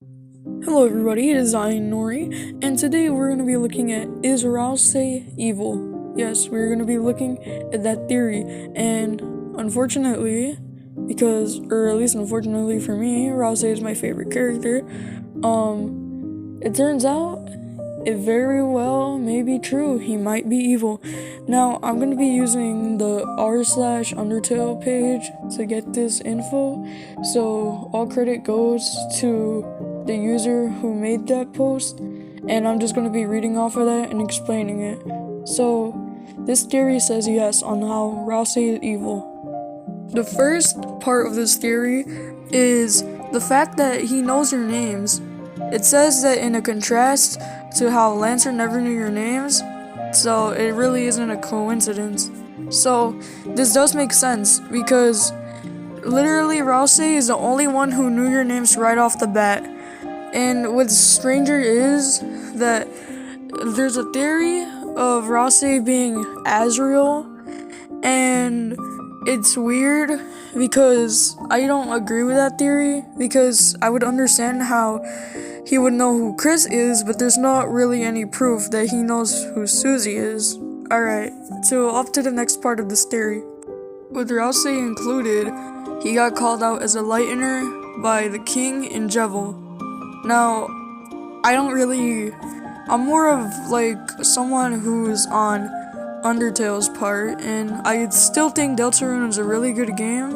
Hello everybody, it is I, Nori, and today we're going to be looking at, is Ralsei evil? Yes, we're going to be looking at that theory, and unfortunately, or at least unfortunately for me, Ralsei is my favorite character. It turns out it very well may be true, he might be evil. Now, I'm going to be using the r/Undertale page to get this info, so all credit goes to the user who made that post, and I'm just going to be reading off of that and explaining it. So, this theory says yes on how Ralsei is evil. The first part of this theory is the fact that he knows your names. It says that in a contrast to how Lancer never knew your names, so it really isn't a coincidence. So, this does make sense, because literally Ralsei is the only one who knew your names right off the bat. And what's stranger is that there's a theory of Ralsei being Azrael, and it's weird because I don't agree with that theory, because I would understand how he would know who Chris is, but there's not really any proof that he knows who Susie is. Alright, so off to the next part of this theory. With Ralsei included, he got called out as a lightener by the king in Jevil. Now, I'm more of like someone who's on Undertale's part, and I still think Deltarune is a really good game,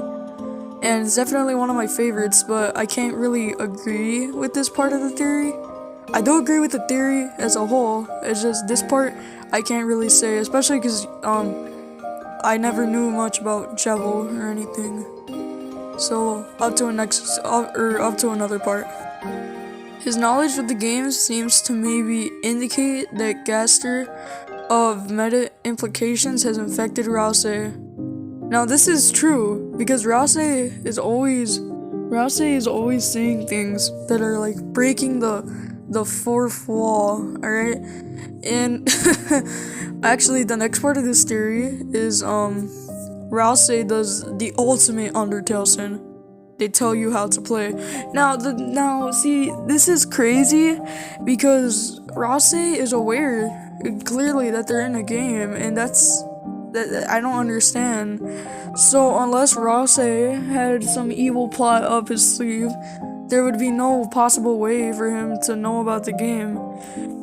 and it's definitely one of my favorites, but I can't really agree with this part of the theory. I do agree with the theory as a whole, it's just this part I can't really say, especially because I never knew much about Jevil or anything. So, up to another part. His knowledge of the games seems to maybe indicate that Gaster of meta implications has infected Ralsei. Now this is true, because Ralsei is always saying things that are like breaking the fourth wall, alright? And actually the next part of this theory is Ralsei does the ultimate Undertale sin. They tell you how to play. Now, see, this is crazy because Ralsei is aware clearly that they're in a game, and that I don't understand. So unless Ralsei had some evil plot up his sleeve, there would be no possible way for him to know about the game.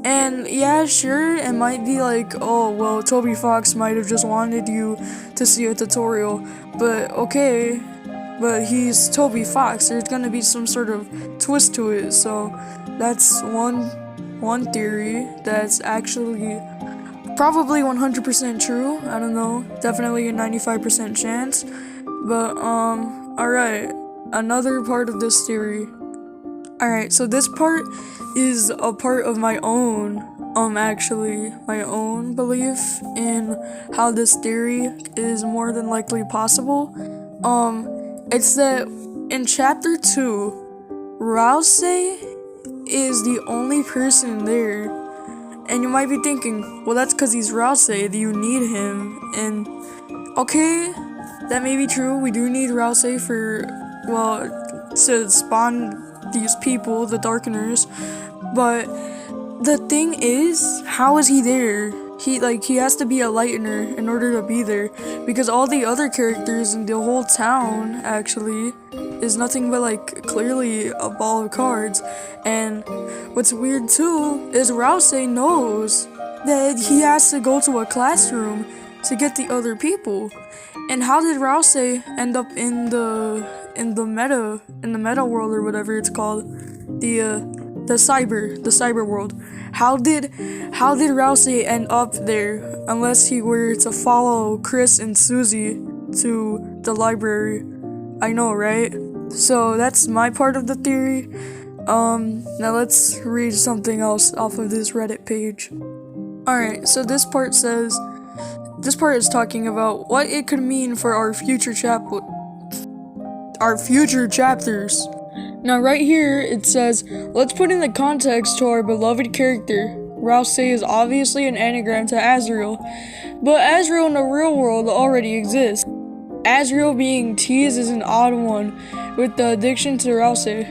And yeah, sure, it might be like, oh, well, Toby Fox might have just wanted you to see a tutorial, but okay. But he's Toby Fox, there's gonna be some sort of twist to it, so that's one theory that's actually probably 100% true. I don't know, definitely a 95% chance. But alright, another part of this theory. Alright, so this part is a part of my own belief in how this theory is more than likely possible. It's that in chapter 2, Ralsei is the only person there. And you might be thinking, well, that's because he's Ralsei, that you need him. And okay, that may be true. We do need Ralsei to spawn these people, the Darkeners. But the thing is, how is he there? He has to be a lightener in order to be there, because all the other characters in the whole town actually is nothing but like clearly a ball of cards. And what's weird too is Ralsei knows that he has to go to a classroom to get the other people. And how did Ralsei end up in the meta world, or whatever it's called, the cyber world? How did Ralsei end up there unless he were to follow Chris and Susie to the library? I know, right? So that's my part of the theory. Now let's read something else off of this Reddit page. Alright, so this part is talking about what it could mean for our future chapters. Now right here it says, let's put in the context to our beloved character. Ralsei is obviously an anagram to Azrael, but Azrael in the real world already exists. Azrael being teased is an odd one with the addiction to Ralsei.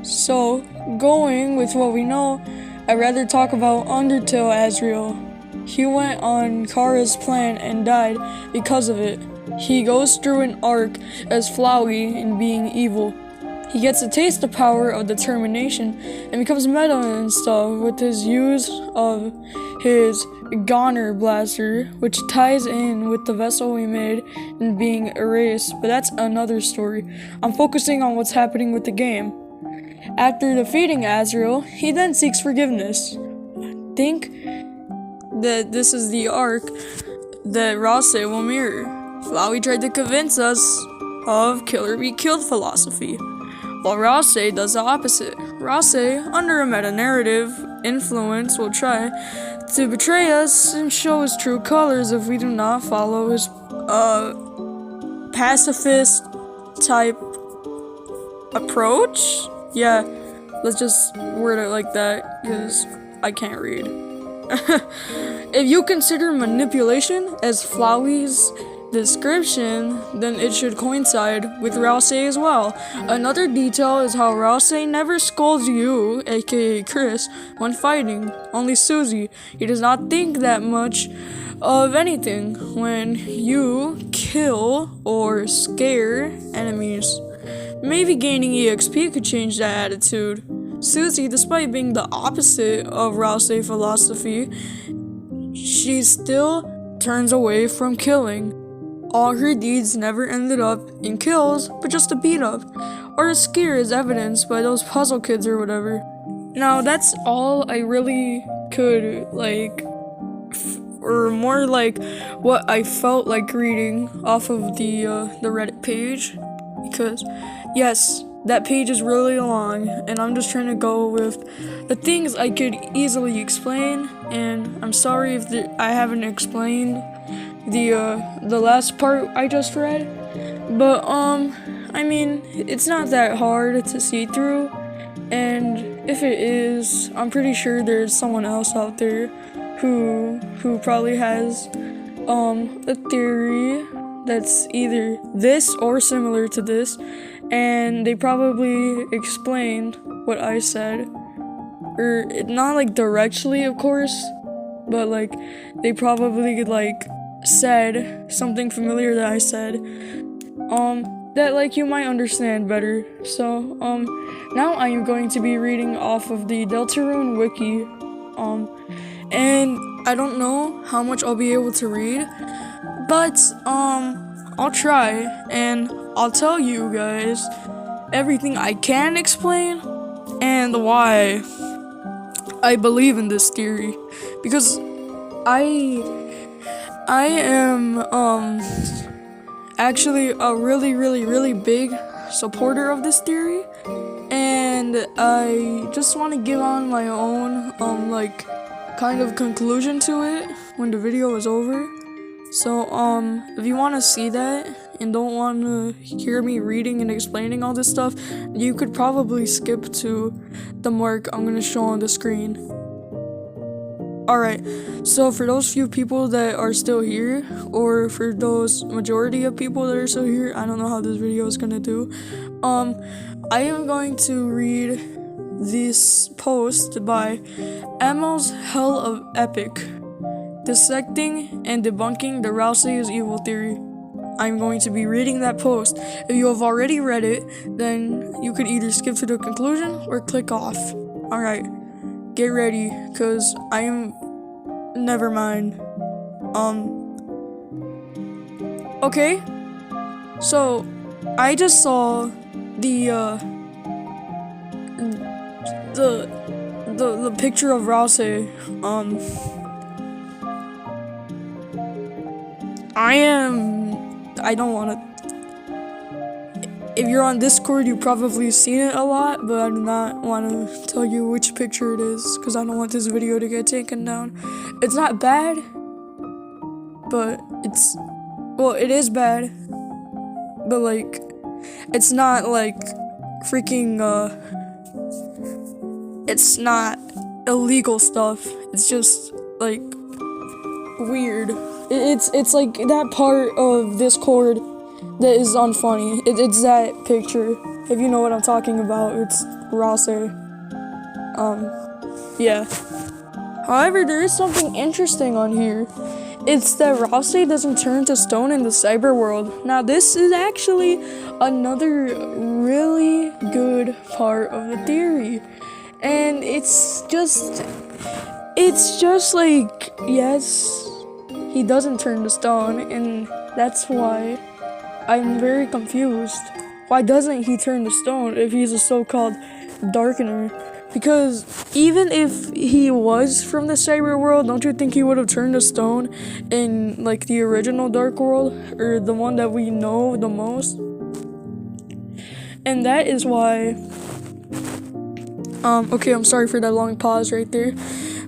So, going with what we know, I'd rather talk about Undertale Asriel. He went on Kara's plan and died because of it. He goes through an arc as Flowey in being evil. He gets a taste of power of determination and becomes meta and stuff with his use of his Goner Blaster, which ties in with the vessel we made and being erased, but that's another story. I'm focusing on what's happening with the game. After defeating Asriel, he then seeks forgiveness. I think that this is the arc that Ralsei will mirror. Flowey tried to convince us of kill or be killed philosophy, while Ralsei does the opposite. Ralsei, under a meta-narrative influence, will try to betray us and show his true colors if we do not follow his pacifist type approach. Yeah, let's just word it like that, because I can't read. If you consider manipulation as Flowey's description, then it should coincide with Ralsei as well. Another detail is how Ralsei never scolds you, aka Chris, when fighting, only Susie. He does not think that much of anything when you kill or scare enemies. Maybe gaining EXP could change that attitude. Susie, despite being the opposite of Ralsei philosophy, she still turns away from killing. All her deeds never ended up in kills, but just a beat up, or a scare as evidenced by those puzzle kids or whatever. Now that's all I really could, or more like what I felt like reading off of the Reddit page, because yes, that page is really long, and I'm just trying to go with the things I could easily explain, and I'm sorry if I haven't explained the last part I just read, but I mean, it's not that hard to see through, and if it is, I'm pretty sure there's someone else out there who probably has a theory that's either this or similar to this, and they probably explained what I said, or not like directly, of course, but like they probably like said something familiar that I said, that like you might understand better. So now I am going to be reading off of the Deltarune wiki, and I don't know how much I'll be able to read, but I'll try, and I'll tell you guys everything I can explain and why I believe in this theory, because I am actually a really big supporter of this theory, and I just want to give on my own like kind of conclusion to it when the video is over. So if you want to see that and don't want to hear me reading and explaining all this stuff, you could probably skip to the mark I'm going to show on the screen. Alright, so for those few people that are still here, or for those majority of people that are still here, I don't know how this video is gonna do, I am going to read this post by Emil's Hell of Epic, dissecting and debunking the Ralsei is evil theory. I'm going to be reading that post. If you have already read it, then you could either skip to the conclusion or click off. Alright. Get ready, cause I am. Never mind. Okay. So, I just saw the picture of Ralsei. I don't wanna. If you're on Discord, you've probably seen it a lot, but I do not want to tell you which picture it is, because I don't want this video to get taken down. It's not bad, but it is bad, but like, it's not like freaking, it's not illegal stuff, it's just like weird. It's like that part of Discord that is unfunny. It's that picture. If you know what I'm talking about, it's Ralsei. Yeah. However, there is something interesting on here. It's that Ralsei doesn't turn to stone in the cyber world. Now, this is actually another really good part of the theory. And it's just like, yes, he doesn't turn to stone, and that's why I'm very confused. Why doesn't he turn to stone if he's a so-called darkener? Because even if he was from the cyber world, don't you think he would have turned to stone in like the original Dark World, or the one that we know the most? And that is why okay, I'm sorry for that long pause right there,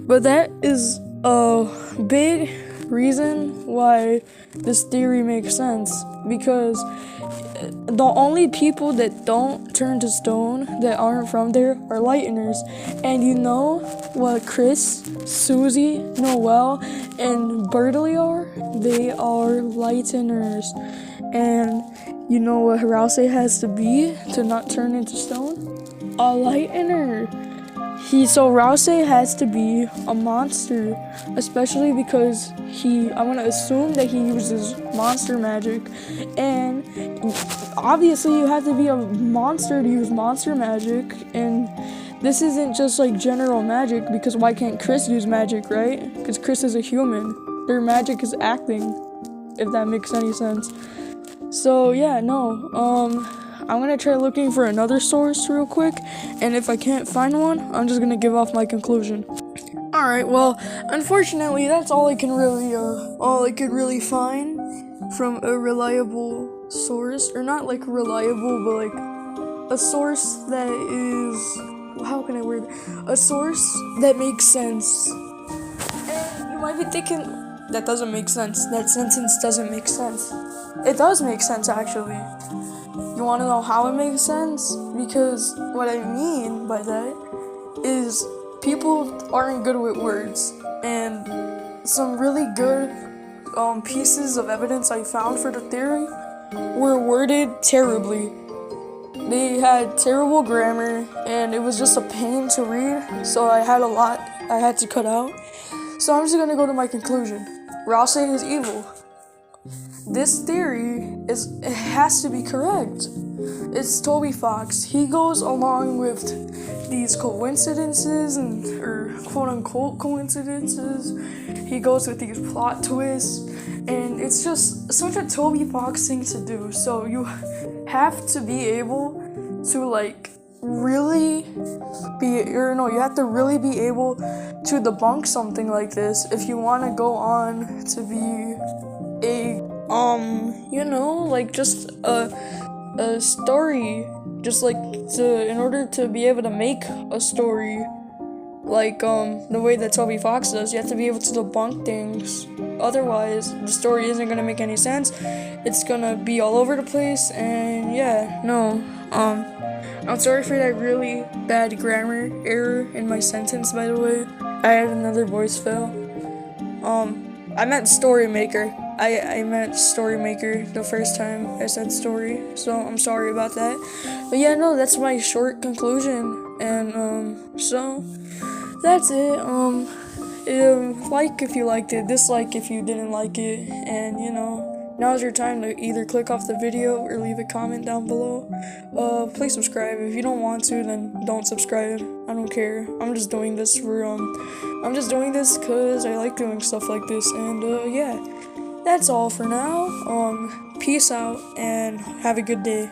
but that is a big reason why this theory makes sense, because the only people that don't turn to stone that aren't from there are lighteners. And you know what Chris, Susie, Noelle, and Bertley are? They are lighteners. And you know what Ralsei has to be to not turn into stone? A lightener. So Ralsei has to be a monster, especially because I want to assume that he uses monster magic, and obviously you have to be a monster to use monster magic, and this isn't just like general magic, because why can't Chris use magic, right? Because Chris is a human. Their magic is acting, if that makes any sense. So yeah, no, I'm gonna try looking for another source real quick, and if I can't find one, I'm just gonna give off my conclusion. Alright, well, unfortunately, that's all I could really find from a reliable source, or not like reliable, but like a source that is, how can I word it? A source that makes sense. And you might be thinking, that doesn't make sense, that sentence doesn't make sense. It does make sense, actually. You want to know how it makes sense? Because what I mean by that is people aren't good with words, and some really good pieces of evidence I found for the theory were worded terribly. They had terrible grammar, and it was just a pain to read, so I had a lot I had to cut out. So I'm just gonna go to my conclusion. Ralsei is evil. This theory has to be correct. It's Toby Fox. He goes along with these coincidences, or quote-unquote coincidences. He goes with these plot twists, and it's just such a Toby Fox thing to do. So you have to be able to you have to really be able to debunk something like this if you want to go on to be a just a story, just like in order to be able to make a story like the way that Toby Fox does, you have to be able to debunk things. Otherwise, the story isn't gonna make any sense. It's gonna be all over the place, and yeah, no. I'm sorry for that really bad grammar error in my sentence, by the way. I had another voice fail. I meant story maker. I meant story maker the first time I said story, so I'm sorry about that. But yeah, no, that's my short conclusion, and so that's it. Like if you liked it, dislike if you didn't like it, and now's your time to either click off the video or leave a comment down below. Please subscribe. If you don't want to, then don't subscribe. I don't care. I'm just doing this because I like doing stuff like this, and yeah. That's all for now. Peace out and have a good day.